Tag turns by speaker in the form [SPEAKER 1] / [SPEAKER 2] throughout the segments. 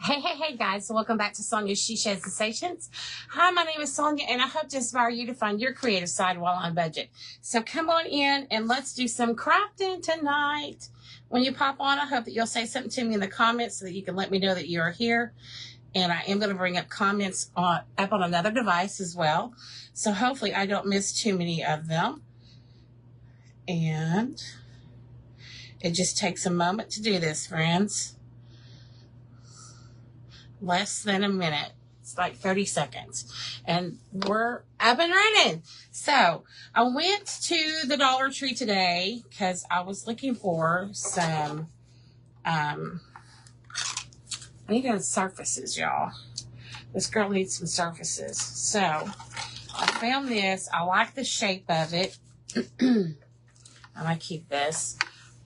[SPEAKER 1] Hey guys, welcome back to Sonia's She Sheds Sensations. Hi, my name is Sonia and I hope to inspire you to find your creative side while on budget. So come on in and let's do some crafting tonight. When you pop on, I hope that you'll say something to me in the comments so that you can let me know that you are here. And I am going to bring up comments up on another device as well. So hopefully I don't miss too many of them. And it just takes a moment to do this, friends. Less than a minute. It's like 30 seconds. And we're up and running. So I went to the Dollar Tree today because I was looking for some, I needed surfaces, y'all. This girl needs some surfaces. So I found this. I like the shape of it. I'm going to keep this.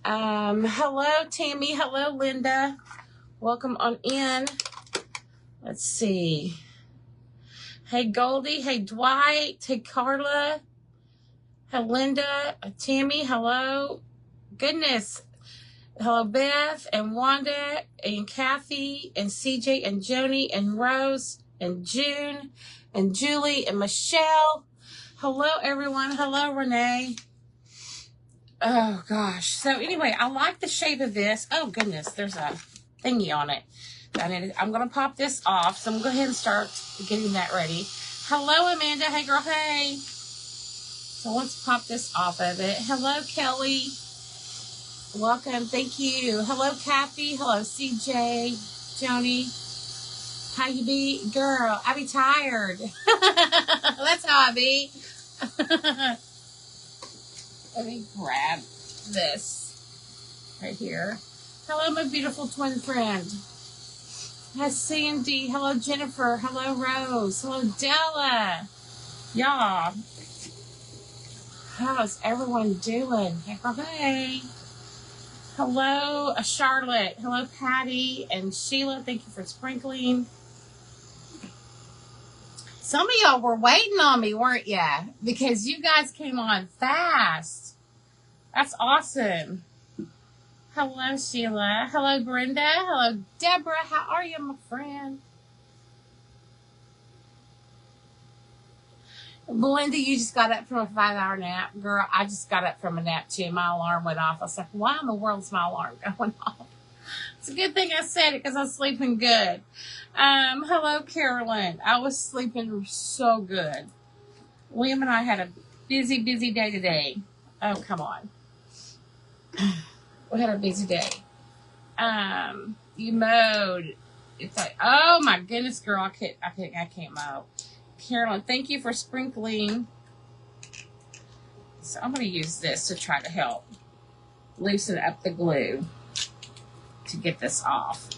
[SPEAKER 1] Hello, Tammy. Hello, Linda. Welcome on in. Let's see. Hey, Goldie. Hey, Dwight. Hey, Carla. Hey, Linda. Tammy. Hello. Goodness. Hello, Beth and Wanda and Kathy and CJ and Joni and Rose and June and Julie and Michelle. Hello, everyone. Hello, Renee. Oh, gosh. So, anyway, I like the shape of this. Oh, goodness. There's a thingy on it. I'm going to pop this off. So I'm going to go ahead and start getting that ready. Hello, Amanda. Hey, girl. Hey. So let's pop this off of it. Hello, Kelly. Welcome. Thank you. Hello, Kathy. Hello, CJ. Joni. How you be? Girl, I be tired. That's how I be. Let me grab this right here. Hello, my beautiful twin friend. Hi, Sandy. Hello, Jennifer. Hello, Rose. Hello, Della. Y'all. How's everyone doing? Hey. Hello, Charlotte. Hello, Patty and Sheila. Thank you for sprinkling. Some of y'all were waiting on me, weren't ya? Because you guys came on fast. That's awesome. Hello, Sheila. Hello, Brenda. Hello, Deborah. How are you, my friend? Belinda, you just got up from a 5-hour nap. Girl, I just got up from a nap, too. My alarm went off. I was like, why in the world is my alarm going off? It's a good thing I said it because I was sleeping good. Hello, Carolyn. I was sleeping so good. William and I had a busy day today. Oh, come on. We had a busy day. You mowed. It's like, oh my goodness, girl, I can't mow. Carolyn, thank you for sprinkling. So I'm going to use this to try to help loosen up the glue to get this off.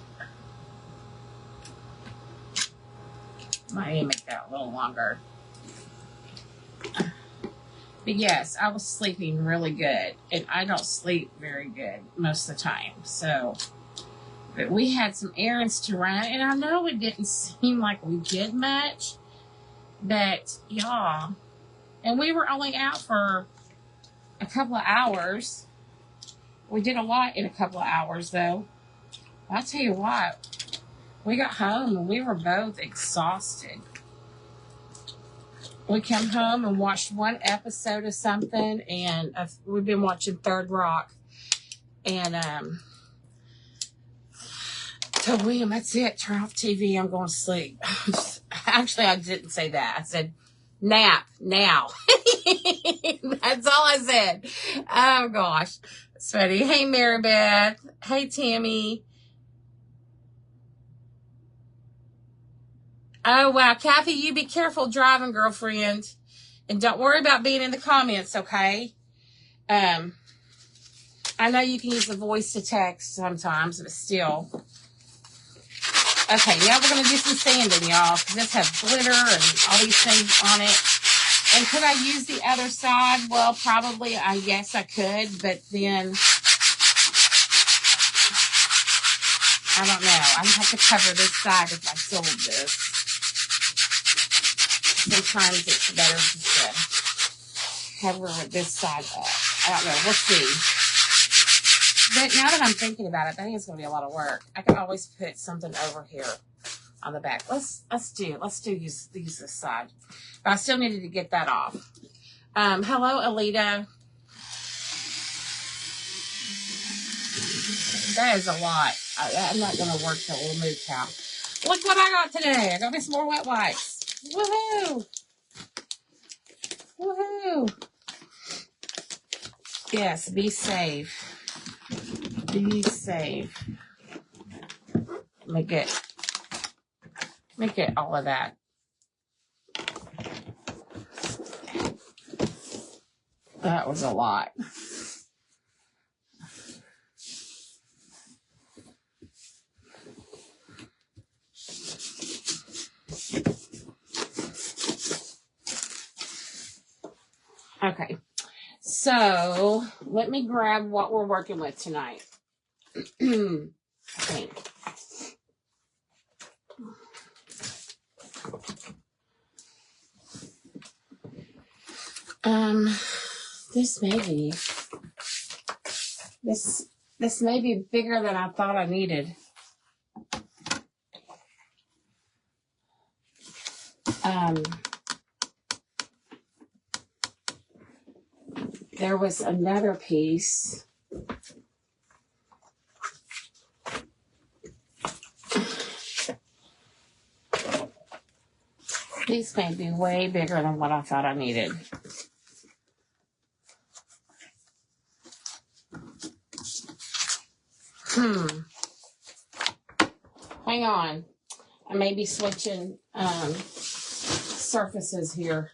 [SPEAKER 1] Might need to make that a little longer. But yes, I was sleeping really good, and I don't sleep very good most of the time. So, but we had some errands to run, and I know it didn't seem like we did much, but y'all, and we were only out for a couple of hours. We did a lot in a couple of hours, though. I'll tell you what, we got home, and we were both exhausted. We come home and watched one episode of something, and we've been watching Third Rock. And told William, that's it. Turn off TV. I'm going to sleep. Actually, I didn't say that. I said, nap now. That's all I said. Oh, gosh. It's funny. Hey, Marybeth. Hey, Tammy. Oh, wow. Kathy, you be careful driving, girlfriend. And don't worry about being in the comments, okay? I know you can use the voice to text sometimes, but still. Okay, now we're going to do some sanding, y'all, because this has glitter and all these things on it. And could I use the other side? Well, probably, I guess I could, but then, I don't know. I have to cover this side if I sold this. Sometimes it's better just to cover this side up. I don't know. We'll see. But now that I'm thinking about it, I think it's going to be a lot of work. I could always put something over here on the back. Let's use this side. But I still needed to get that off. Hello, Alita. That is a lot. I'm not going to work till we'll move cow. Look what I got today. I got me some more wet wipes. Woohoo! Woohoo! Yes, be safe. Be safe. Let me get all of that. That was a lot. Okay, so let me grab what we're working with tonight. Okay. This may be this may be bigger than I thought I needed. There was another piece. These may be way bigger than what I thought I needed. Hang on. I may be switching surfaces here.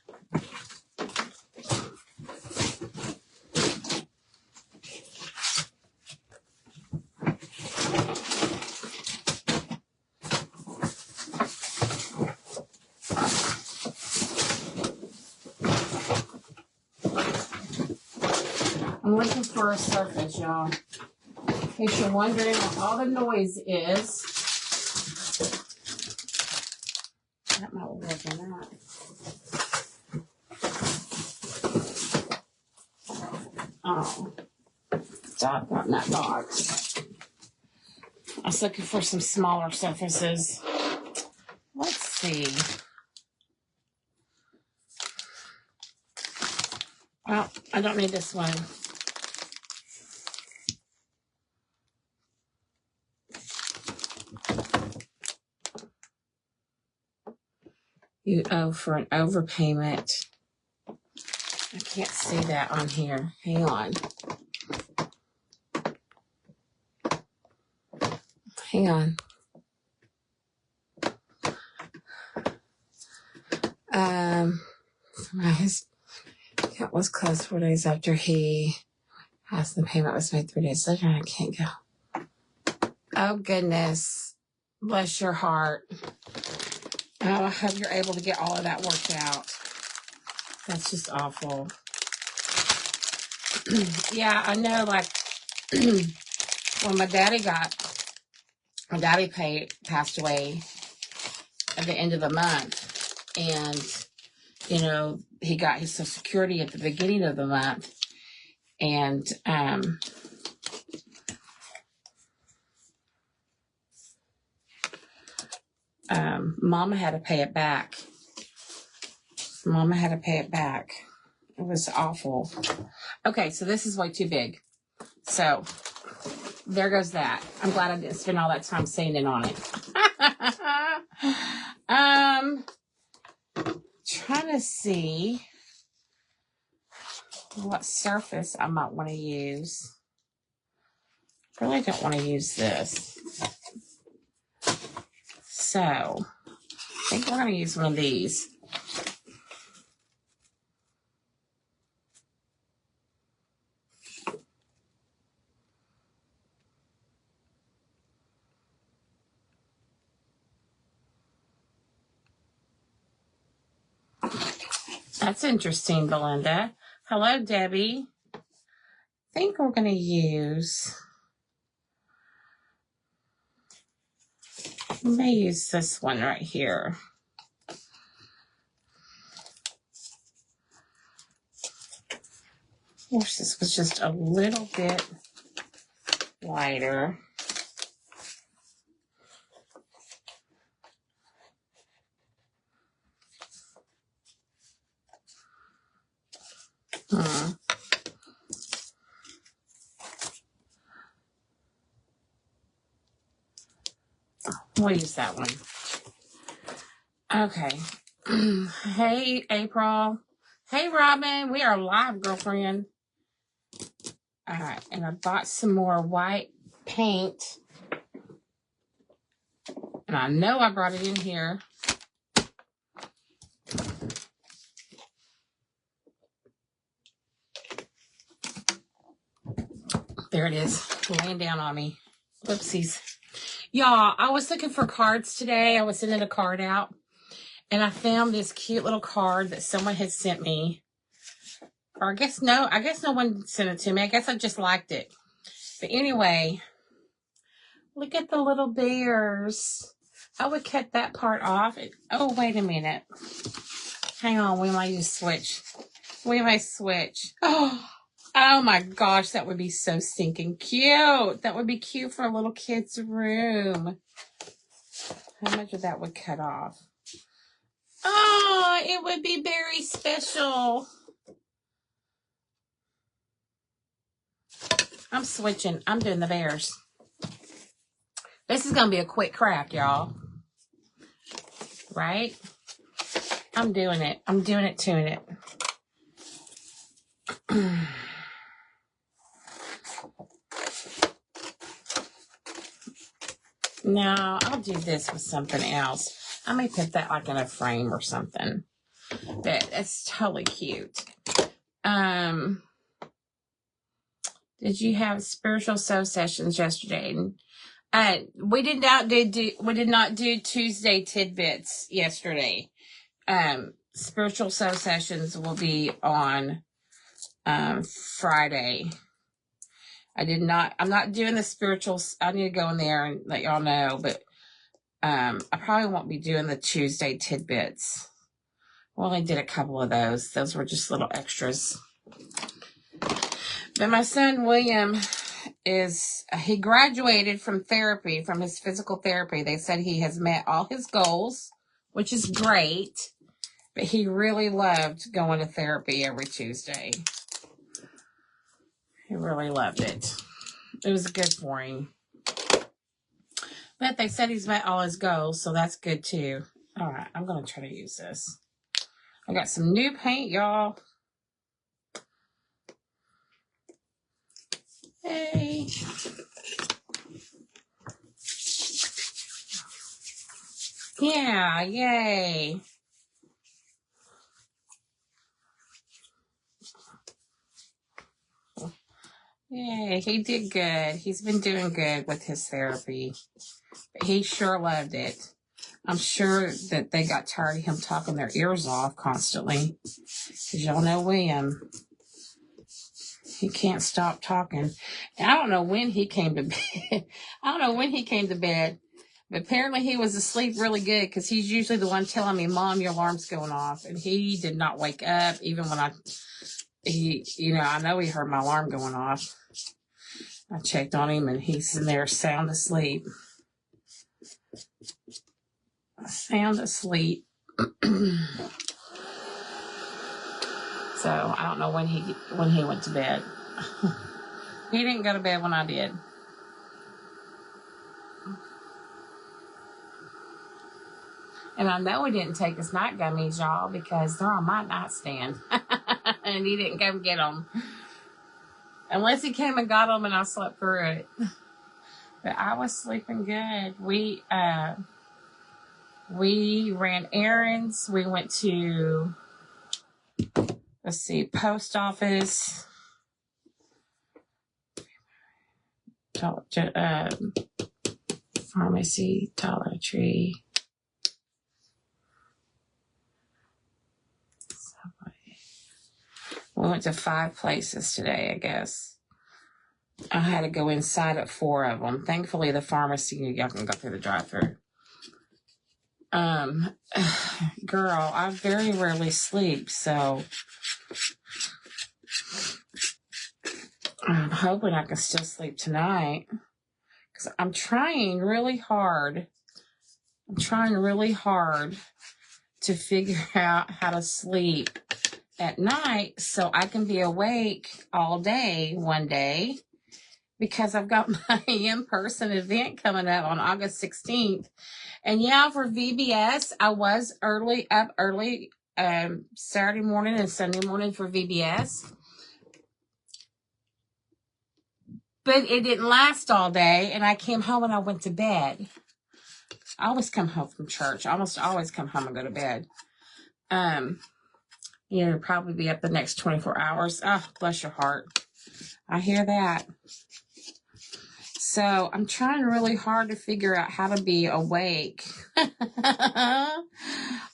[SPEAKER 1] I'm looking for a surface, y'all. In case you're wondering what all the noise is. That might work on that. Oh, dog got in that box. I was looking for some smaller surfaces. Let's see. Well, I don't need this one. You owe for an overpayment. I can't see that on here. Hang on. Hang on. His account was closed 4 days after he asked. The payment was made 3 days later, and I can't go. Oh, goodness. Bless your heart. Oh, I hope you're able to get all of that worked out. That's just awful. Yeah, I know, like, when my daddy passed away at the end of the month, and, you know, he got his Social Security at the beginning of the month, and, Mama had to pay it back. Mama had to pay it back. It was awful. Okay, so this is way too big. So there goes that. I'm glad I didn't spend all that time sanding on it. Trying to see what surface I might want to use. Really don't want to use this. So I think we're going to use one of these. That's interesting, Belinda. Hello, Debbie. I think we're going to use... I may use this one right here. Wish this was just a little bit lighter. We'll use that one. Okay. Hey, April. Hey, Robin. We are live, girlfriend. All right. And I bought some more white paint. And I know I brought it in here. There it is. Laying down on me. Whoopsies. Y'all, I was looking for cards today. I was sending a card out. And I found this cute little card that someone had sent me. Or I guess no one sent it to me. I guess I just liked it. But anyway, look at the little bears. I would cut that part off. Oh, wait a minute. Hang on. We might just switch. Oh my gosh. That would be so stinking cute. That would be cute for a little kid's room. How much of that would cut off? Oh, it would be very special. I'm switching. I'm doing the bears. This is going to be a quick crack, y'all. Right? I'm doing it. I'm doing it, tuning it. No, I'll do this with something else. I may put that like in a frame or something. But it's totally cute. Did you have spiritual soul sessions yesterday? We did not do Tuesday tidbits yesterday. Spiritual soul sessions will be on Friday. I'm not doing the spirituals. I need to go in there and let y'all know, but I probably won't be doing the Tuesday tidbits. Well, I did a couple of those. Those were just little extras. But my son, William, he graduated from therapy, from his physical therapy. They said he has met all his goals, which is great. But he really loved going to therapy every Tuesday. He really loved it. It was good for him. But they said he's met all his goals, so that's good too. All right, I'm going to try to use this. I got some new paint, y'all. Hey. Yeah, yay. Yay, he did good. He's been doing good with his therapy. He sure loved it. I'm sure that they got tired of him talking their ears off constantly. Because y'all know William. He can't stop talking. And I don't know when he came to bed. But apparently he was asleep really good because he's usually the one telling me, Mom, your alarm's going off. And he did not wake up even when I know he heard my alarm going off. I checked on him and he's in there sound asleep. Sound asleep. So I don't know when he went to bed. He didn't go to bed when I did. And I know he didn't take his night gummies, y'all, because they're on my nightstand. And he didn't come get them. Unless he came and got them and I slept through it. But I was sleeping good. We ran errands. We went to, post office. Pharmacy, Dollar Tree. We went to 5 places today, I guess. I had to go inside at 4 of them. Thankfully, the pharmacy, y'all can go through the drive-thru. Girl, I very rarely sleep, so I'm hoping I can still sleep tonight because I'm trying really hard. I'm trying really hard to figure out how to sleep at night so I can be awake all day one day, because I've got my in-person event coming up on August 16th. And yeah, for VBS, I was up early Saturday morning and Sunday morning for VBS. But it didn't last all day, and I came home and I went to bed. I always come home from church. I almost always come home and go to bed. Probably be up the next 24 hours. Oh, bless your heart. I hear that. So I'm trying really hard to figure out how to be awake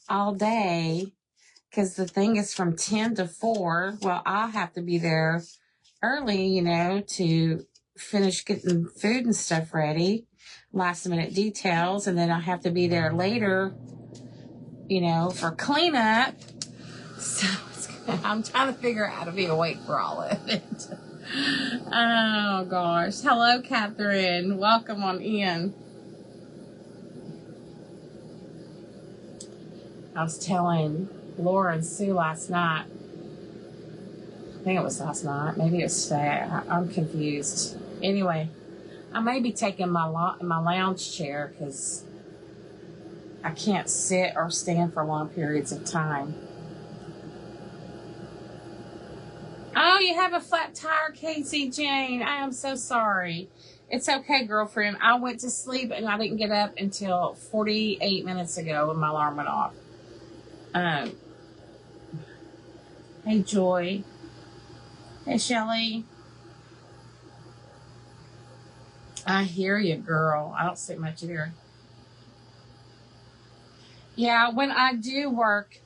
[SPEAKER 1] all day, because the thing is from 10 to 4. Well, I'll have to be there early, to finish getting food and stuff ready, last minute details, and then I have to be there later, for cleanup. So I'm trying to figure out how to be awake for all of it. Oh gosh. Hello, Catherine. Welcome on in. I was telling Laura and Sue last night. I think it was last night. Maybe it was today. I'm confused. Anyway, I may be taking my lounge chair because I can't sit or stand for long periods of time. Oh, you have a flat tire, Casey Jane. I am so sorry. It's okay, girlfriend. I went to sleep and I didn't get up until 48 minutes ago when my alarm went off. Hey, Joy. Hey, Shelly. I hear you, girl. I don't sleep much either. Yeah, when I do work,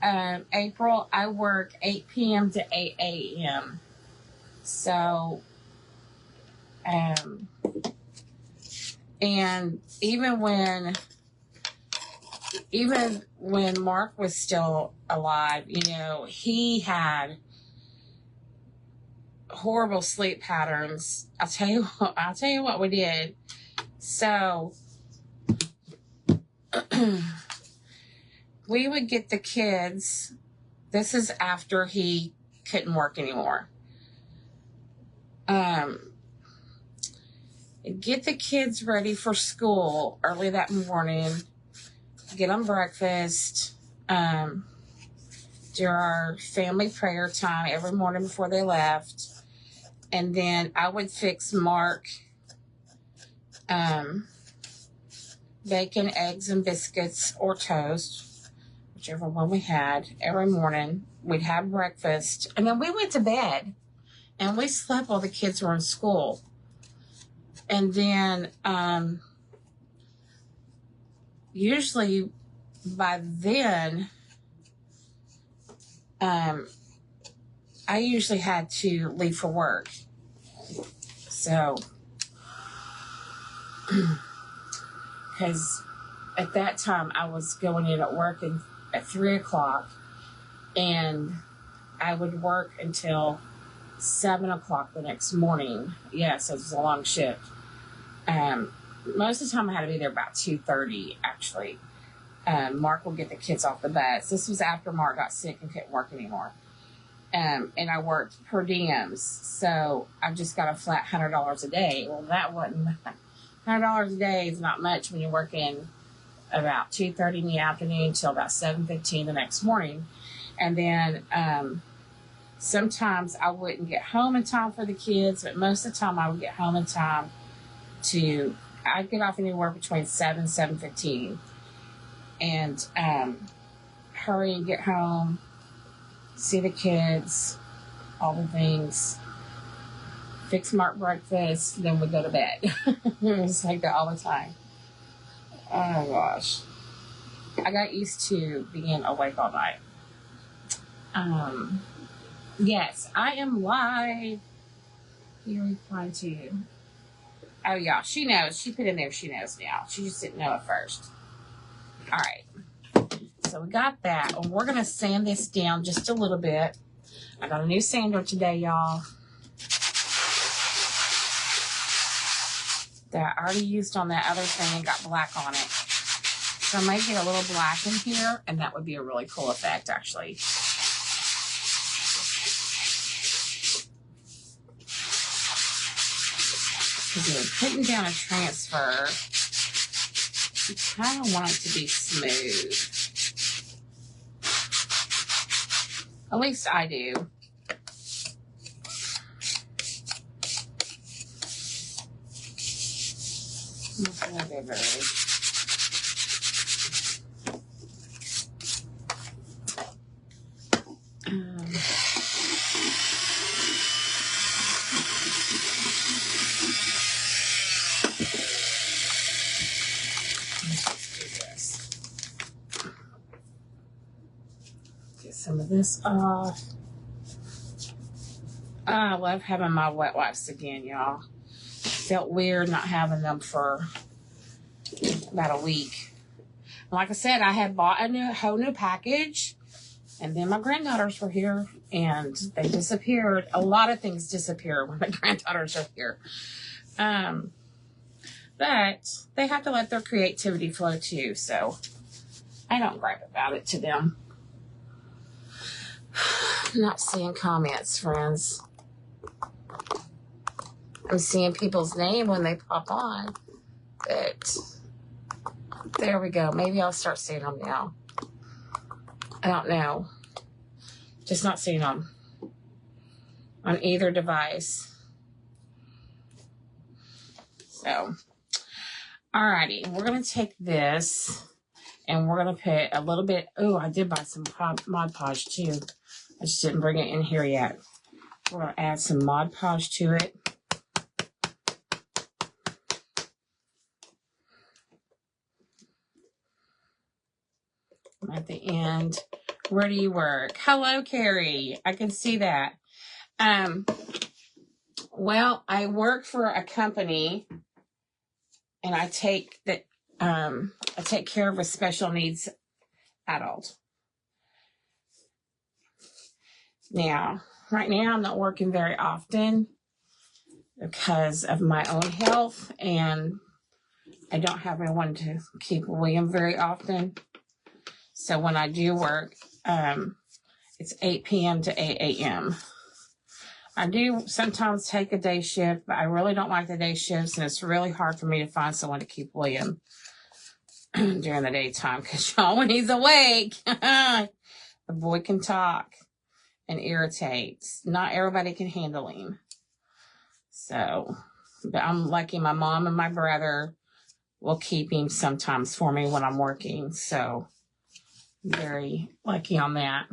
[SPEAKER 1] April, I work 8 p.m. to 8 a.m. So, and even when Mark was still alive, he had horrible sleep patterns. I'll tell you what we did. So we would get the kids. This is after he couldn't work anymore. Get the kids ready for school early that morning. Get them breakfast. Do our family prayer time every morning before they left. And then I would fix Mark bacon, eggs, and biscuits or toast, whichever one we had, every morning. We'd have breakfast. And then we went to bed. And we slept while the kids were in school. And then usually by then, I usually had to leave for work. So, because at that time I was going in at work at 3 o'clock, and I would work until 7 o'clock the next morning. Yes, it was a long shift. Most of the time I had to be there about 2:30, actually. Mark would get the kids off the bus. This was after Mark got sick and couldn't work anymore. And I worked per diems, so I just got a flat $100 a day. Well, that wasn't $100 a day is not much when you're working about 2:30 in the afternoon till about 7:15 the next morning. And then sometimes I wouldn't get home in time for the kids, but most of the time I would get home in time I'd get off anywhere between 7 and 7:15, and hurry and get home, see the kids, all the things, fix Mark breakfast, then we go to bed. It was like that all the time. Oh my gosh. I got used to being awake all night. Yes, I am live. You're replying to you. Oh, yeah, she knows. She put in there she knows now. She just didn't know at first. All right. So we got that. And we're going to sand this down just a little bit. I got a new sander today, y'all. that I already used on that other thing and got black on it. So I might get a little black in here, and that would be a really cool effect, actually. Because you're putting down a transfer, you kind of want it to be smooth. At least I do. Whatever. Get some of this off. I love having my wet wipes again, y'all. Felt weird not having them for about a week. Like I said, I had bought a whole new package, and then my granddaughters were here, and they disappeared. A lot of things disappear when my granddaughters are here. But they have to let their creativity flow too, so I don't gripe about it to them. I'm not seeing comments, friends. I'm seeing people's name when they pop on, but there we go. Maybe I'll start seeing them now. I don't know. Just not seeing them on either device. So, alrighty. We're going to take this and we're going to put a little bit. Oh, I did buy some Mod Podge too. I just didn't bring it in here yet. We're going to add some Mod Podge to it. At the end. Where do you work? Hello, Carrie. I can see that. Well, I work for a company, and I take care of a special needs adult. Now, right now, I'm not working very often because of my own health, and I don't have anyone to keep William very often. So when I do work, it's 8 p.m. to 8 a.m. I do sometimes take a day shift, but I really don't like the day shifts, and it's really hard for me to find someone to keep William during the daytime because y'all, when he's awake, the boy can talk and irritates. Not everybody can handle him. So, but I'm lucky my mom and my brother will keep him sometimes for me when I'm working. So, very lucky on that.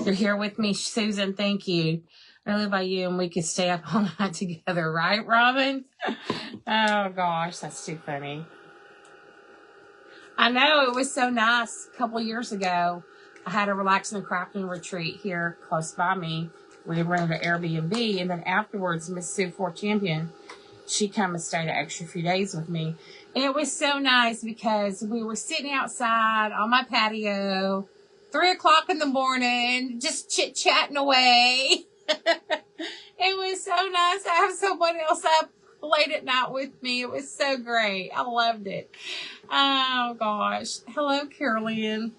[SPEAKER 1] You're here with me, Susan. Thank you. I live by you, and we could stay up all night together, right, Robin? Oh, gosh, that's too funny. I know, it was so nice. A couple years ago, I had a relaxing and crafting retreat here close by me. We rented an Airbnb, and then afterwards, Miss Sue Ford Champion, she came and stayed an extra few days with me. And it was so nice because we were sitting outside on my patio, 3 o'clock in the morning, just chit-chatting away. It was so nice to have someone else up late at night with me. It was so great. I loved it. Oh, gosh. Hello, Carolyn.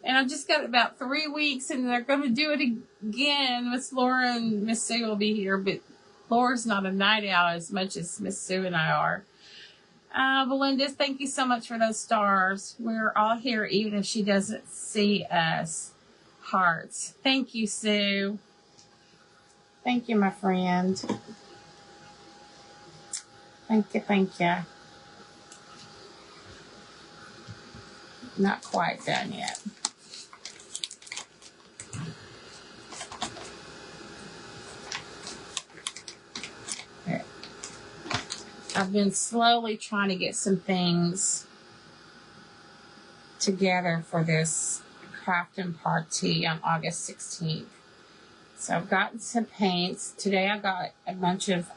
[SPEAKER 1] And I just got about 3 weeks, and they're going to do it again. Miss Laura and Miss Sue will be here, but Laura's not a night owl as much as Miss Sue and I are. Belinda, thank you so much for those stars. We're all here, even if she doesn't see us. Hearts. Thank you, Sue. Thank you, my friend. Thank you, thank you. Not quite done yet. Okay. I've been slowly trying to get some things together for this crafting party on August 16th. So I've gotten some paints. Today I got a bunch of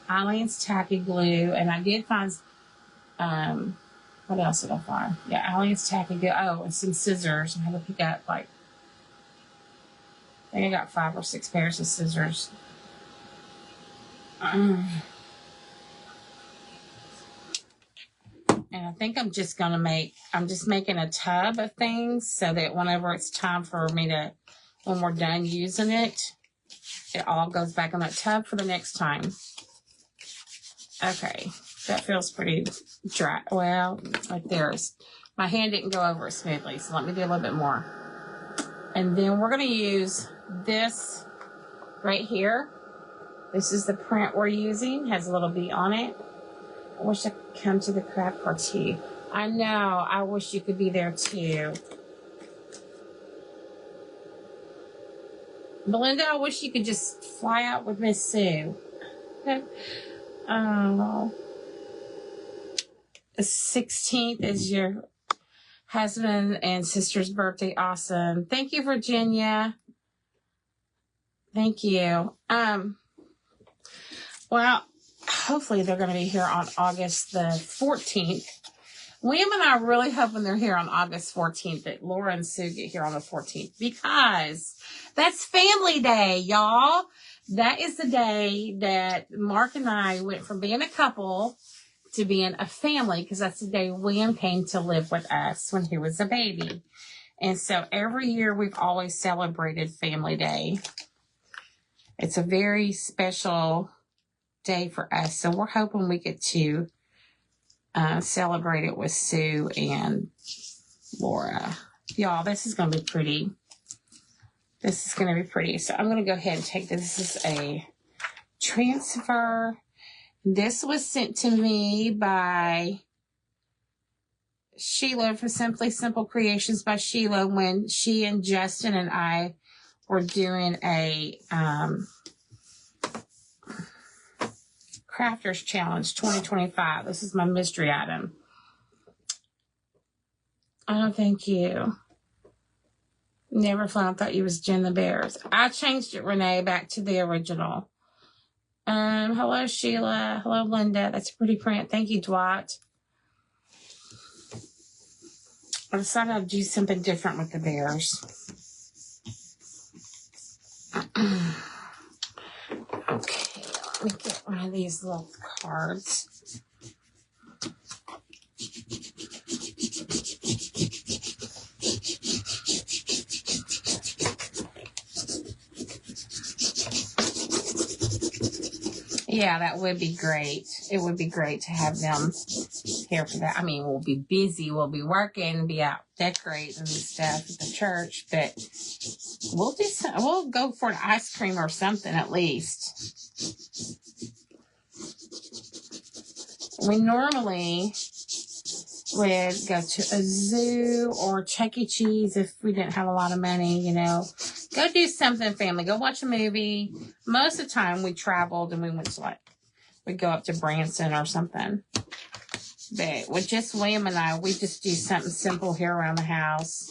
[SPEAKER 1] Alliance tacky glue, and I did find what else did I find? Yeah, Alliance tacky glue. Oh, and some scissors. I had to pick up I think I got 5 or 6 pairs of scissors. And I think I'm just making a tub of things so that whenever it's time for me to, when we're done using it, it all goes back in that tub for the next time. Okay, that feels pretty dry. Well, like there's, my hand didn't go over it smoothly, so let me do a little bit more. And then we're going to use this right here. This is the print we're using, has a little bee on it. I wish I could come to the craft party. I know, I wish you could be there too. Belinda, I wish you could just fly out with Miss Sue. Oh. The 16th is your husband and sister's birthday. Awesome. Thank you, Virginia. Thank you. Well, hopefully they're going to be here on August the 14th. William and I are really hoping they're here on August 14th, that Laura and Sue get here on the 14th, because that's family day, y'all. That is the day that Mark and I went from being a couple to being a family, because that's the day William came to live with us when he was a baby. And so every year we've always celebrated Family Day. It's a very special day for us. So we're hoping we get to celebrate it with Sue and Laura. Y'all, this is going to be pretty. This is going to be pretty. So I'm going to go ahead and take this. This is a transfer. This was sent to me by Sheila for Simply Simple Creations by Sheila when she and Justin and I were doing a Crafters Challenge 2025. This is my mystery item. Oh, thank you. Never found, thought you was Jen the Bears. I changed it, Renee, back to the original. Hello, Sheila. Hello, Linda. That's a pretty print. Thank you, Dwight. I decided I'd do something different with the bears. Okay, let me get one of these little cards. Yeah, that would be great. It would be great to have them here for that. I mean, we'll be busy, we'll be working, be out decorating and stuff at the church, but we'll go for an ice cream or something at least. We normally would go to a zoo or Chuck E. Cheese if we didn't have a lot of money, you know. Go do something, family. Go watch a movie. Most of the time we traveled and we went to we'd go up to Branson or something. But with just William and I, we just do something simple here around the house.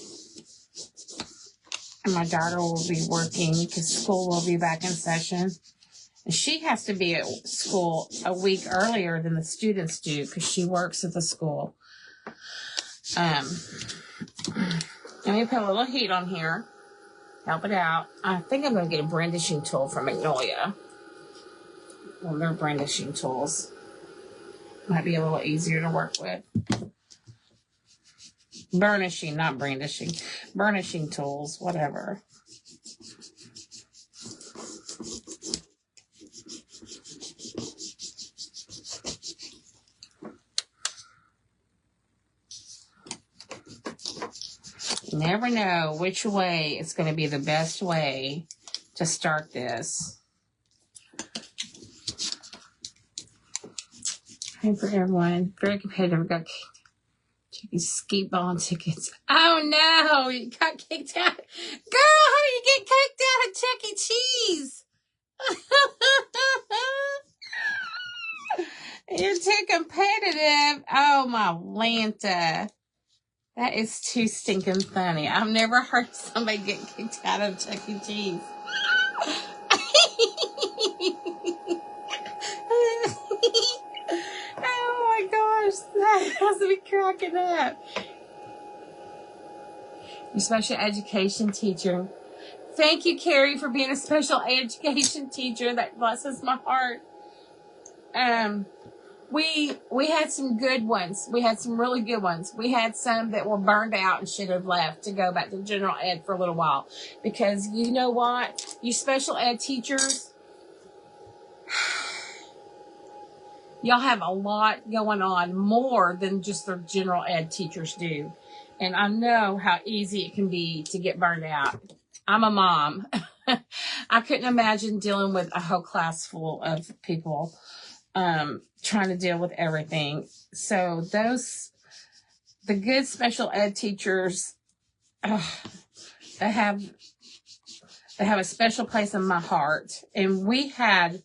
[SPEAKER 1] And my daughter will be working because school will be back in session. And she has to be at school a week earlier than the students do because she works at the school. Let me put a little heat on here. Help it out. I think I'm going to get a brandishing tool from Magnolia. Well, their brandishing tools might be a little easier to work with. Burnishing, not brandishing. Burnishing tools, whatever. You never know which way it's going to be the best way to start this. Hey for everyone. Very competitive. Got these ski ball tickets. Oh no! You got kicked out. Girl, how do you get kicked out of Chuck E. Cheese? You're too competitive. Oh my Lanta. That is too stinking funny. I've never heard somebody get kicked out of Chuck E. Cheese. Oh my gosh, that has to be cracking up. Your special education teacher. Thank you, Carrie, for being a special education teacher. That blesses my heart. we had some good ones. We had some really good ones. We had some that were burned out and should have left to go back to general ed for a little while. Because you know what? You special ed teachers, y'all have a lot going on, more than just the general ed teachers do. And I know how easy it can be to get burned out. I'm a mom. I couldn't imagine dealing with a whole class full of people trying to deal with everything. So the good special ed teachers, they have a special place in my heart. And we had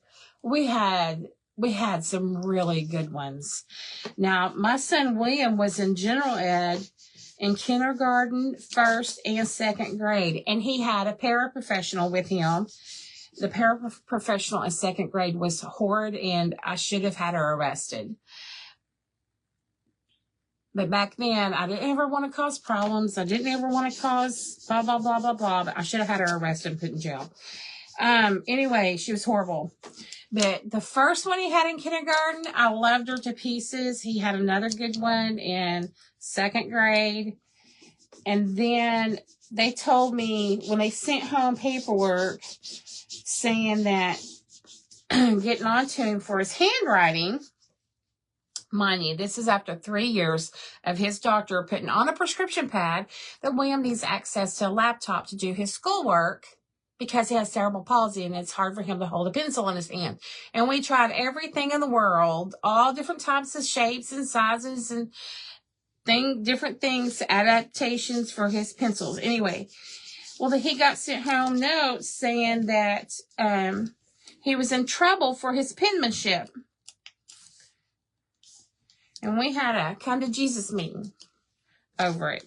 [SPEAKER 1] some really good ones. Now, my son William was in general ed in kindergarten, first and second grade, and he had a paraprofessional with him. The paraprofessional in second grade was horrid, and I should have had her arrested. But back then, I didn't ever want to cause problems. I didn't ever want to cause blah, blah, blah, blah, blah. But I should have had her arrested and put in jail. Anyway, she was horrible. But the first one he had in kindergarten, I loved her to pieces. He had another good one in second grade. And then they told me when they sent home paperwork saying that getting on to him for his handwriting, mind you, this is after 3 years of his doctor putting on a prescription pad that William needs access to a laptop to do his schoolwork because he has cerebral palsy and it's hard for him to hold a pencil in his hand. And we tried everything in the world, all different types of shapes and sizes and different things, adaptations for his pencils. Anyway, well, he got sent home notes saying that he was in trouble for his penmanship. And we had a come to Jesus meeting over it.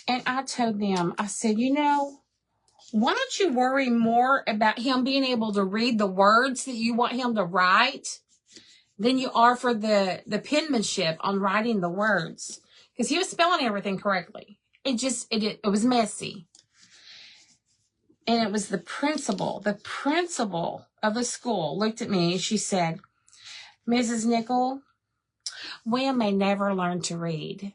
[SPEAKER 1] And I told them, I said, you know, why don't you worry more about him being able to read the words that you want him to write than you are for the penmanship on writing the words. Because he was spelling everything correctly. It was messy. And it was the principal of the school looked at me and she said, Mrs. Nickel, William may never learn to read.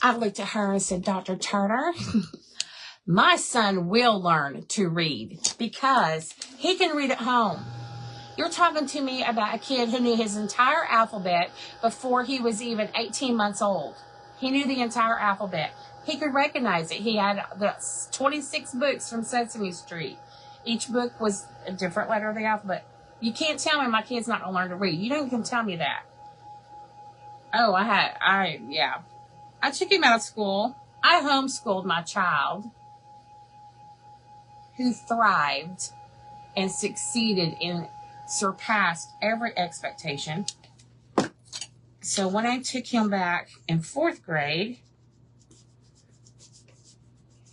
[SPEAKER 1] I looked at her and said, Dr. Turner, my son will learn to read because he can read at home. You're talking to me about a kid who knew his entire alphabet before he was even 18 months old. He knew the entire alphabet. He could recognize it. He had the 26 books from Sesame Street. Each book was a different letter of the alphabet. You can't tell me my kid's not going to learn to read. You don't even tell me that. Oh, yeah. I took him out of school. I homeschooled my child who thrived and succeeded and surpassed every expectation. So when I took him back in fourth grade,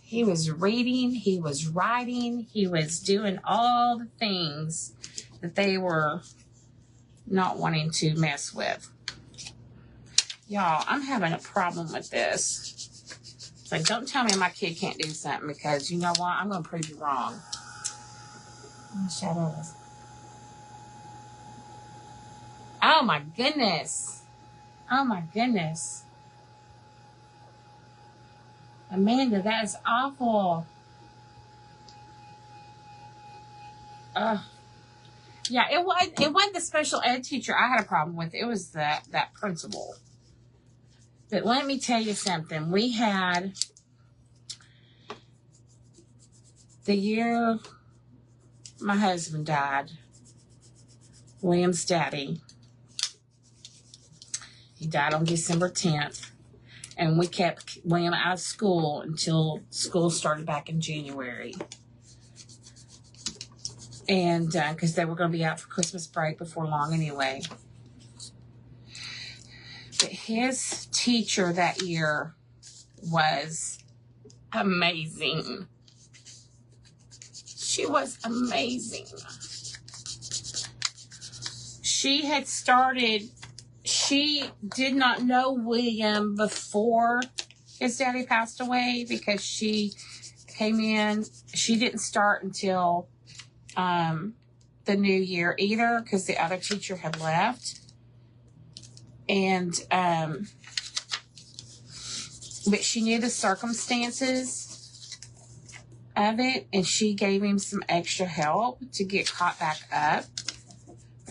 [SPEAKER 1] he was reading, he was writing, he was doing all the things that they were not wanting to mess with. Y'all, I'm having a problem with this. It's like, don't tell me my kid can't do something because you know what? I'm going to prove you wrong. Shadows. Oh my goodness. Oh my goodness. Amanda, that is awful. Yeah, it wasn't the special ed teacher I had a problem with. It was that principal. But let me tell you something. We had the year my husband died, William's daddy. He died on December 10th. And we kept William out of school until school started back in January. And because they were going to be out for Christmas break before long anyway. But his teacher that year was amazing. She was amazing. She did not know William before his daddy passed away because she came in. She didn't start until the new year either because the other teacher had left. And, but she knew the circumstances of it, and she gave him some extra help to get caught back up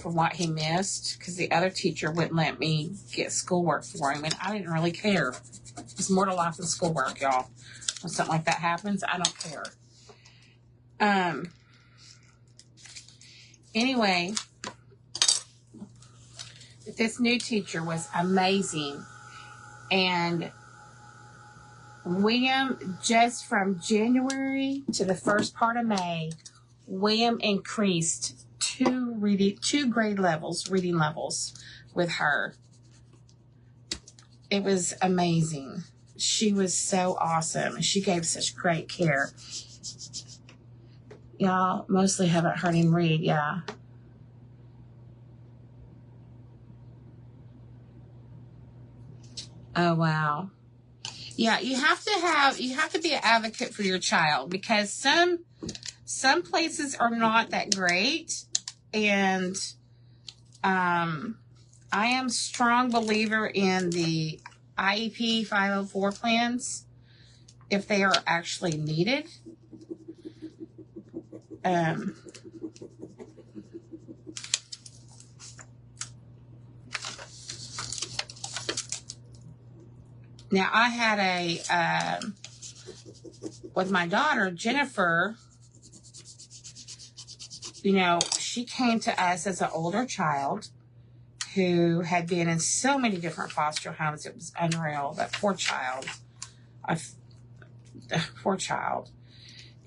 [SPEAKER 1] for what he missed because the other teacher wouldn't let me get schoolwork for him, and I didn't really care. It's more to life than schoolwork, y'all. When something like that happens, I don't care. Anyway, this new teacher was amazing. And William, just from January to the first part of May, William increased two grade levels, reading levels with her. It was amazing. She was so awesome. She gave such great care. Y'all mostly haven't heard him read, yeah. Oh, wow. Yeah, you have to be an advocate for your child because some places are not that great. And I am a strong believer in the IEP 504 plans if they are actually needed. Now, I had with my daughter, Jennifer, she came to us as an older child who had been in so many different foster homes. It was unreal. That poor child. Poor child.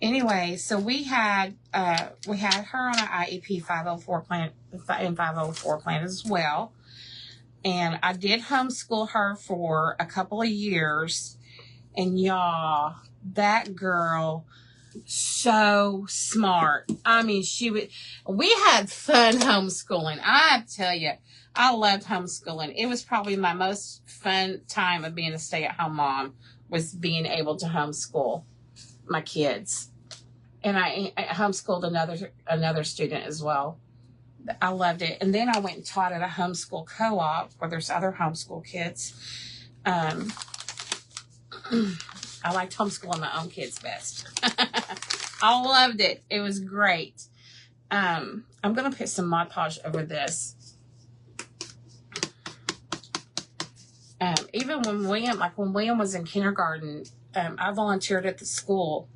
[SPEAKER 1] Anyway, so we had her on an IEP 504 plan and 504 plan as well. And I did homeschool her for a couple of years. And y'all, that girl, so smart. I mean, we had fun homeschooling. I tell you, I loved homeschooling. It was probably my most fun time of being a stay-at-home mom was being able to homeschool my kids. And I homeschooled another student as well. I loved it. And then I went and taught at a homeschool co-op where there's other homeschool kids. I liked homeschooling my own kids best. I loved it. It was great. I'm going to put some Mod Podge over this. Even when William was in kindergarten, I volunteered at the school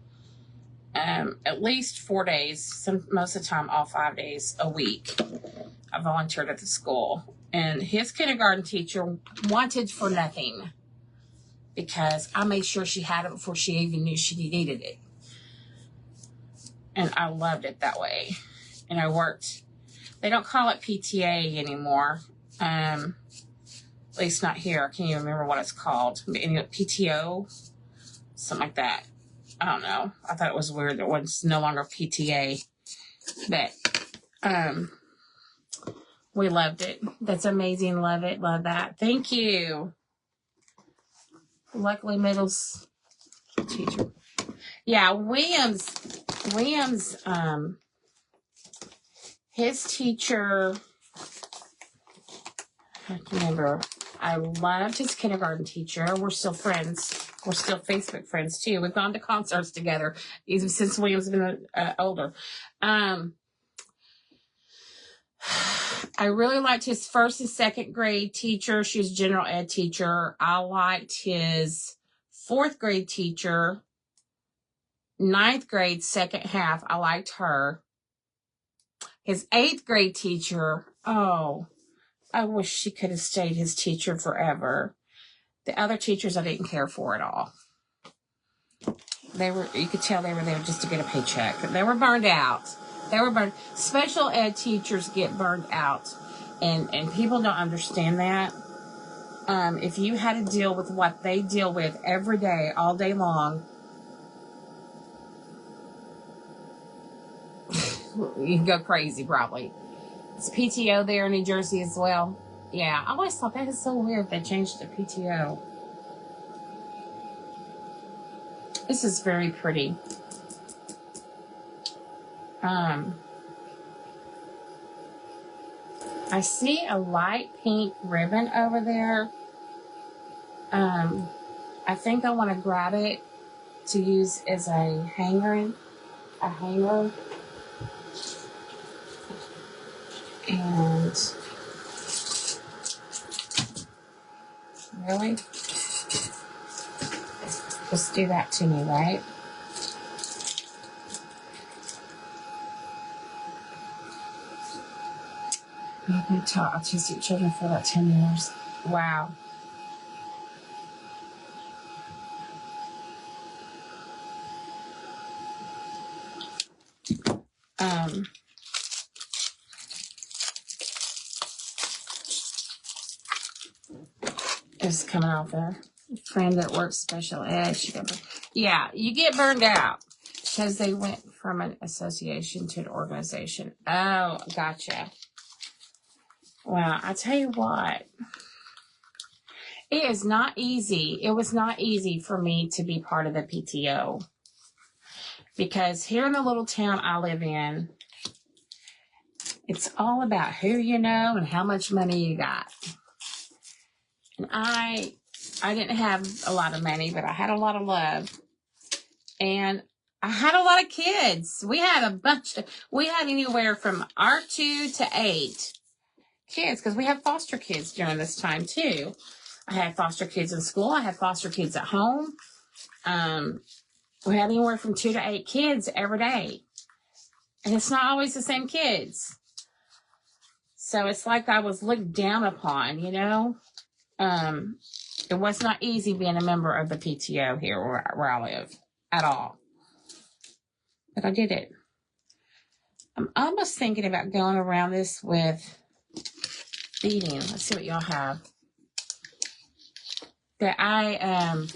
[SPEAKER 1] at least 4 days, most of the time all 5 days a week. I volunteered at the school. And his kindergarten teacher wanted for nothing because I made sure she had it before she even knew she needed it. And I loved it that way. And I worked. They don't call it PTA anymore. At least not here. I can't even remember what it's called. PTO? Something like that. I don't know. I thought it was weird that it was no longer PTA. But we loved it. That's amazing. Love it. Love that. Thank you. Luckily, middle's teacher. Yeah, Williams, his teacher, I can't remember. I loved his kindergarten teacher. We're still friends. We're still Facebook friends, too. We've gone to concerts together, even since William's been older. I really liked his first and second grade teacher. She was a general ed teacher. I liked his fourth grade teacher. Ninth grade, second half, I liked her. His eighth grade teacher, oh, I wish she could have stayed his teacher forever. The other teachers I didn't care for at all. You could tell they were there just to get a paycheck. They were burned out. Special ed teachers get burned out. And people don't understand that. If you had to deal with what they deal with every day, all day long, you can go crazy probably. It's PTO there in New Jersey as well. Yeah, I always thought that is so weird they changed to PTO. This is very pretty. I see a light pink ribbon over there. I think I want to grab it to use as a hanger. And really, just do that to me, right? I've been taught autistic children for about 10 years. Wow. It's coming off there. Friend that works special ed. Yeah, you get burned out because they went from an association to an organization. Oh, gotcha. Well, I tell you what, it is not easy. It was not easy for me to be part of the PTO because here in the little town I live in, it's all about who you know and how much money you got. And I didn't have a lot of money, but I had a lot of love. And I had a lot of kids. We had we had anywhere from our 2 to 8 kids because we had foster kids during this time too. I had foster kids in school. I had foster kids at home. We had anywhere from 2 to 8 kids every day. And it's not always the same kids. So it's like I was looked down upon, you know. It was not easy being a member of the PTO here where I live at all. But I did it. I'm almost thinking about going around this with beading. Let's see what y'all have. That I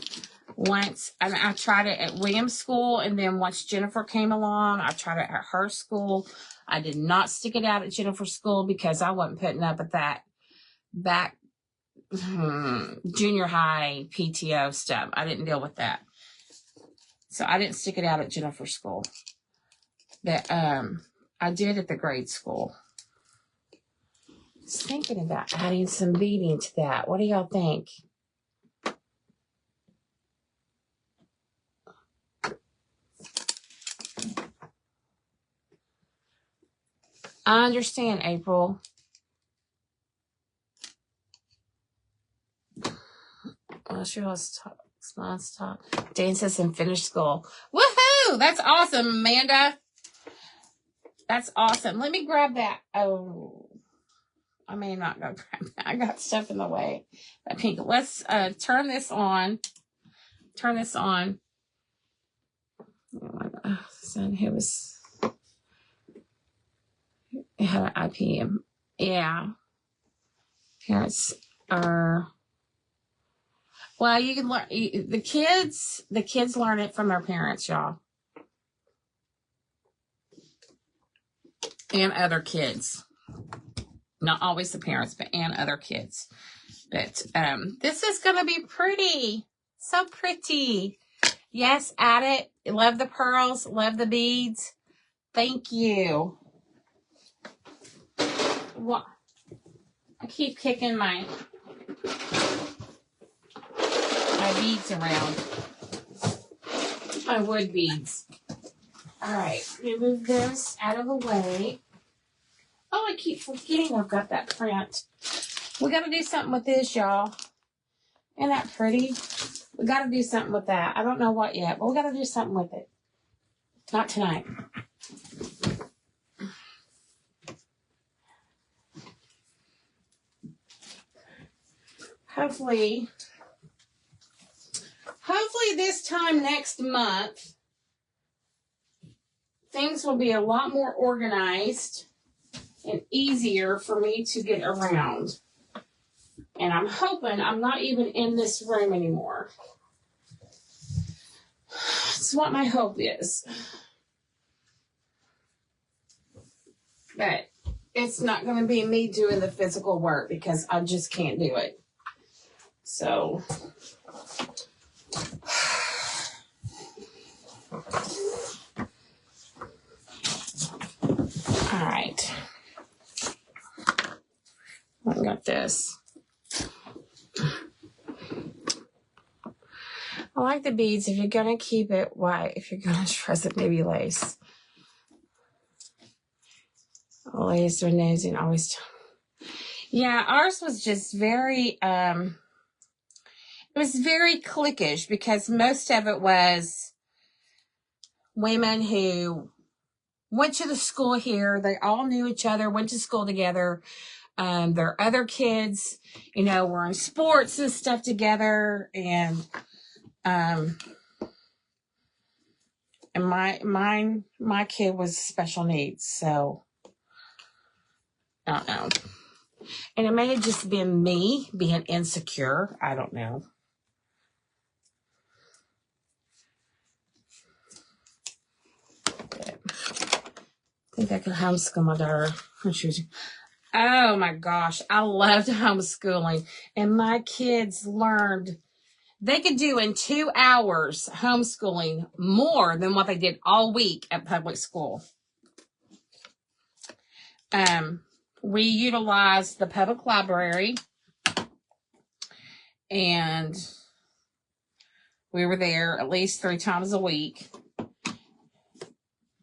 [SPEAKER 1] tried it at Williams School, and then once Jennifer came along, I tried it at her school. I did not stick it out at Jennifer's school because I wasn't putting up with that back junior high PTO stuff. I didn't deal with that. So I didn't stick it out at Jennifer's school. That I did at the grade school. Just thinking about adding some beading to that. What do y'all think? I understand, April. Well, sure, let's talk. Dan says and finish school. Woohoo! That's awesome, Amanda. That's awesome. Let me grab that. Oh, I may not go grab that. I got stuff in the way. That pink. Let's turn this on. Turn this on. Son, who was? It had an IPM. Yeah. Parents are. Well, you can learn. The kids learn it from their parents, y'all, and other kids. Not always the parents, but and other kids. But this is gonna be pretty. So pretty. Yes, add it. Love the pearls. Love the beads. Thank you. What? I keep kicking my beads around. My wood beads. All right, let me move this out of the way. Oh, I keep forgetting I've got that print. We got to do something with this, y'all. Isn't that pretty? We got to do something with that. I don't know what yet, but we got to do something with it. Not tonight. Hopefully this time next month, things will be a lot more organized and easier for me to get around. And I'm hoping I'm not even in this room anymore. That's what my hope is. But it's not going to be me doing the physical work because I just can't do it. So, all right. I got this. I like the beads. If you're going to keep it white, if you're going to dress it, maybe lace. Lace or nosing, always. Yeah, ours was just very, it was very cliquish because most of it was women who went to the school here. They all knew each other, went to school together. Their other kids, were in sports and stuff together. And my kid was special needs. So, I don't know. And it may have just been me being insecure. I don't know. I think I could homeschool my daughter. Oh my gosh, I loved homeschooling. And my kids learned they could do in 2 hours homeschooling more than what they did all week at public school. We utilized the public library, and we were there at least 3 times a week.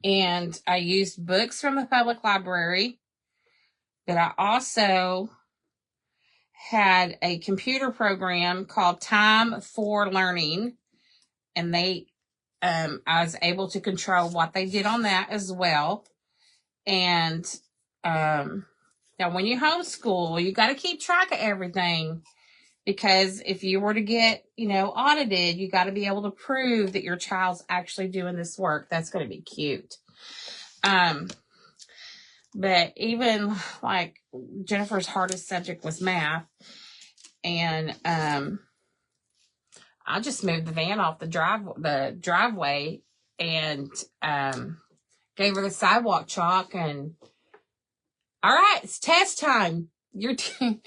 [SPEAKER 1] And I used books from the public library, but I also had a computer program called Time for Learning, and I was able to control what they did on that as well. And now when you homeschool, you got to keep track of everything, because if you were to get, audited, you got to be able to prove that your child's actually doing this work. That's going to be cute. But even like Jennifer's hardest subject was math. And I just moved the van off the driveway and gave her the sidewalk chalk, and all right, it's test time. You're going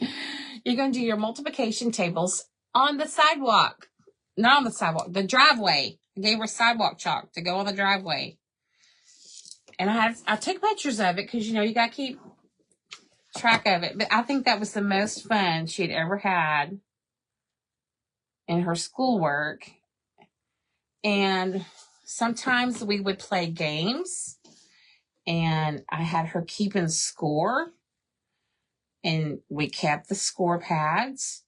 [SPEAKER 1] to do your multiplication tables on the sidewalk. Not on the sidewalk, the driveway. I gave her sidewalk chalk to go on the driveway. And I took pictures of it because, you got to keep track of it. But I think that was the most fun she'd ever had in her schoolwork. And sometimes we would play games, and I had her keeping score, and we kept the score pads.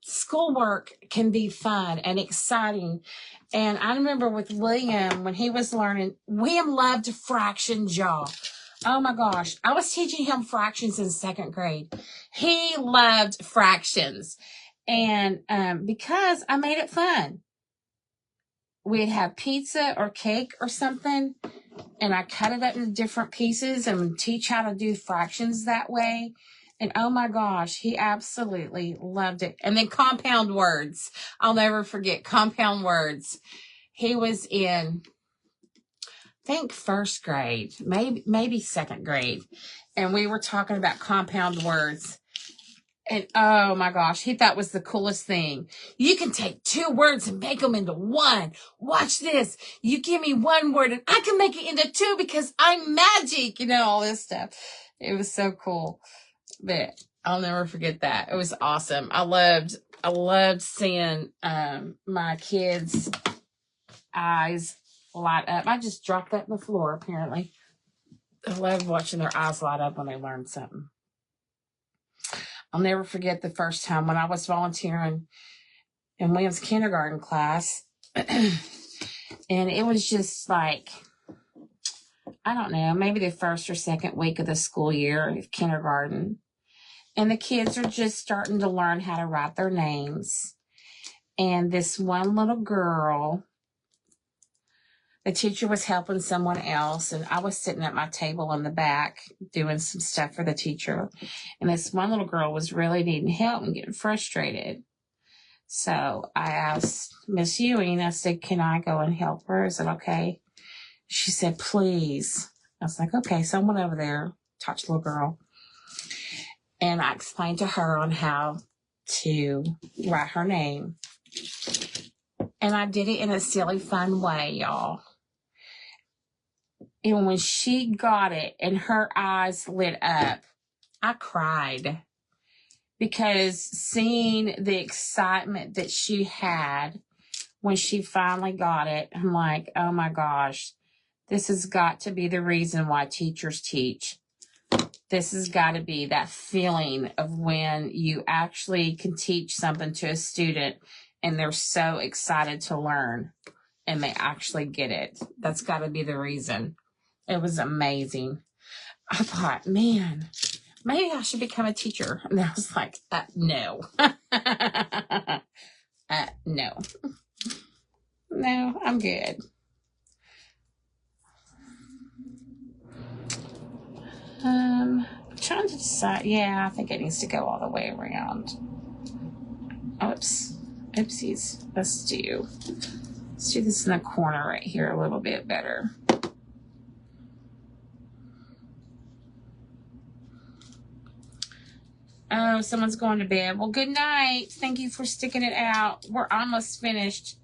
[SPEAKER 1] Schoolwork can be fun and exciting. And I remember with William, when he was learning, William loved fractions, y'all. Oh my gosh. I was teaching him fractions in 2nd grade. He loved fractions. And because I made it fun. We'd have pizza or cake or something, and I cut it up into different pieces and would teach how to do fractions that way. And oh my gosh, he absolutely loved it. And then compound words. I'll never forget compound words. He was in, I think, 1st grade, maybe 2nd grade. And we were talking about compound words. And oh my gosh, he thought it was the coolest thing. You can take 2 words and make them into 1. Watch this. You give me 1 word and I can make it into 2 because I'm magic, all this stuff. It was so cool. But I'll never forget that. It was awesome. I loved seeing my kids' eyes light up. I just dropped that on the floor, apparently. I loved watching their eyes light up when they learned something. I'll never forget the first time when I was volunteering in William's kindergarten class. And it was just like, I don't know, maybe the 1st or 2nd week of the school year of kindergarten. And the kids are just starting to learn how to write their names. And this one little girl, the teacher was helping someone else, and I was sitting at my table in the back doing some stuff for the teacher. And this one little girl was really needing help and getting frustrated. So I asked Miss Ewing, I said, can I go and help her? Is it okay? She said, please. I was like, okay. So I went over there, talked to the little girl, and I explained to her on how to write her name. And I did it in a silly, fun way, y'all. And when she got it and her eyes lit up, I cried because seeing the excitement that she had when she finally got it, I'm like, oh my gosh, this has got to be the reason why teachers teach. This has got to be that feeling of when you actually can teach something to a student and they're so excited to learn and they actually get it. That's got to be the reason. It was amazing. I thought, man, maybe I should become a teacher. And I was like, no. No. No, I'm good. Trying to decide. Yeah, I think it needs to go all the way around. Oops. Oopsies. Let's do this in the corner right here a little bit better. Oh, someone's going to bed. Well, good night. Thank you for sticking it out. We're almost finished.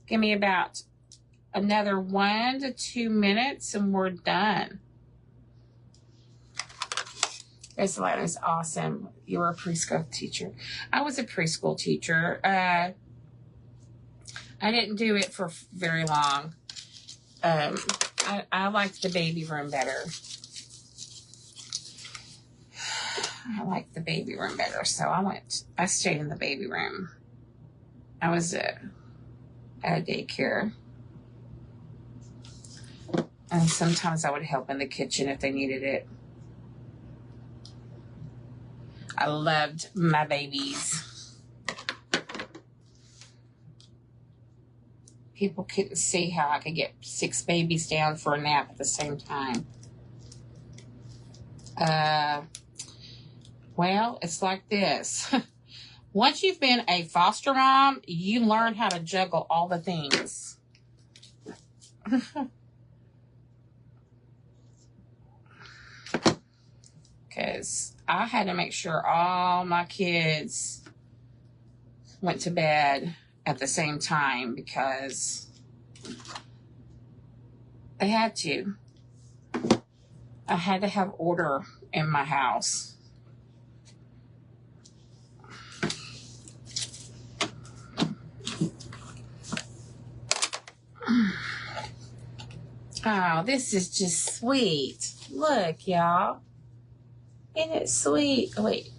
[SPEAKER 1] Give me about another 1 to 2 minutes and we're done. This letter is awesome. You were a preschool teacher. I was a preschool teacher. I didn't do it for very long. I liked the baby room better. I liked the baby room better, so I stayed in the baby room. I was at a daycare. And sometimes I would help in the kitchen if they needed it. I loved my babies. People couldn't see how I could get 6 babies down for a nap at the same time. Well, it's like this. Once you've been a foster mom, you learn how to juggle all the things. Because I had to make sure all my kids went to bed at the same time because they had to. I had to have order in my house. Oh, this is just sweet. Look, y'all. Isn't it sweet? Oh, wait.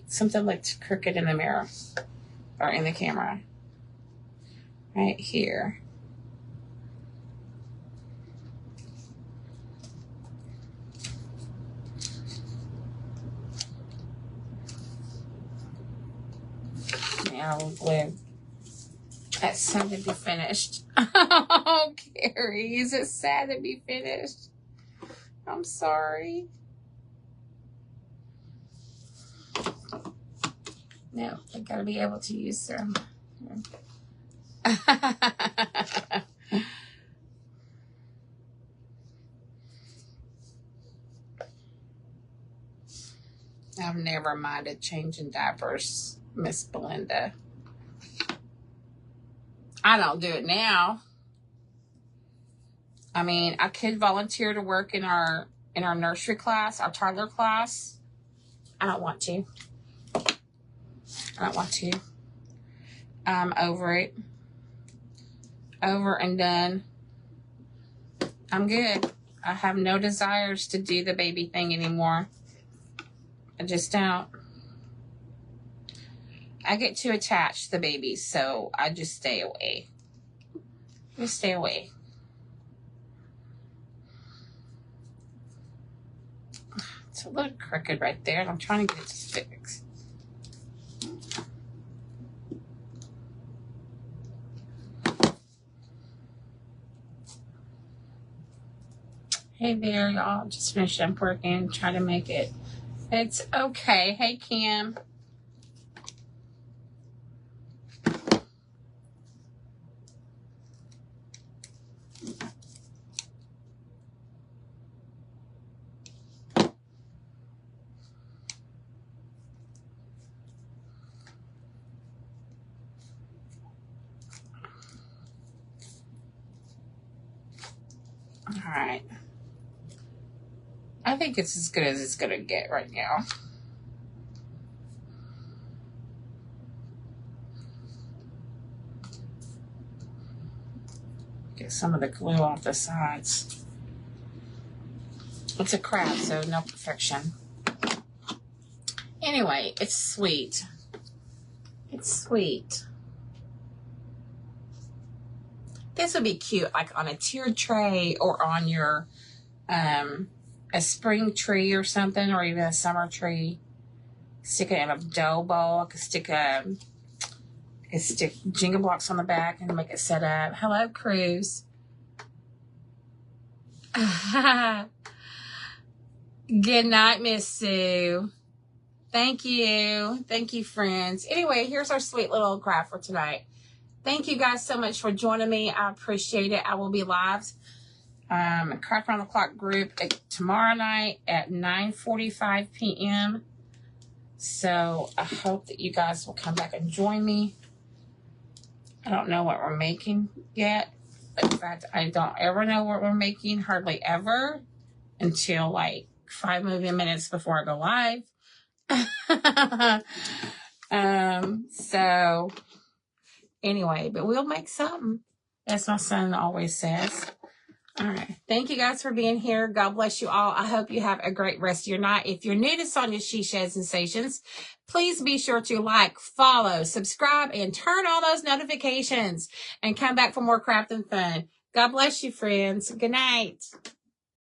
[SPEAKER 1] Something looked crooked in the mirror. Or in the camera. Right here. Now we'll glue. That's sad to be finished. Oh, Carrie, is it sad to be finished? I'm sorry. No, I gotta be able to use them. I've never minded changing diapers, Miss Belinda. I don't do it now. I mean, I could volunteer to work in our nursery class, our toddler class. I don't want to. I don't want to. I'm over it. Over and done. I'm good. I have no desires to do the baby thing anymore. I just don't. I get too attached to the babies, so I just stay away. Just stay away. It's a little crooked right there, and I'm trying to get it to fix. Hey there, y'all. Just finished up working, trying to make it. It's okay. Hey, Kim. All right. I think it's as good as it's going to get right now. Get some of the glue off the sides. It's a craft, so no perfection. Anyway, it's sweet. It's sweet. This would be cute, like on a tiered tray or on your a spring tree or something, or even a summer tree. Stick it in a dough bowl. I could stick Jenga blocks on the back and make it set up. Hello, Cruz. Good night, Miss Sue. Thank you. Thank you, friends. Anyway, here's our sweet little craft for tonight. Thank you guys so much for joining me. I appreciate it. I will be live Craft Around the Clock group tomorrow night at 9:45 p.m. So I hope that you guys will come back and join me. I don't know what we're making yet. In fact, I don't ever know what we're making, hardly ever, until like 5 minutes before I go live. So anyway, but we'll make something, as my son always says. All right. Thank you guys for being here. God bless you all. I hope you have a great rest of your night. If you're new to Sonia She Shed Sensations, please be sure to like, follow, subscribe, and turn on those notifications and come back for more craft and fun. God bless you, friends. Good night.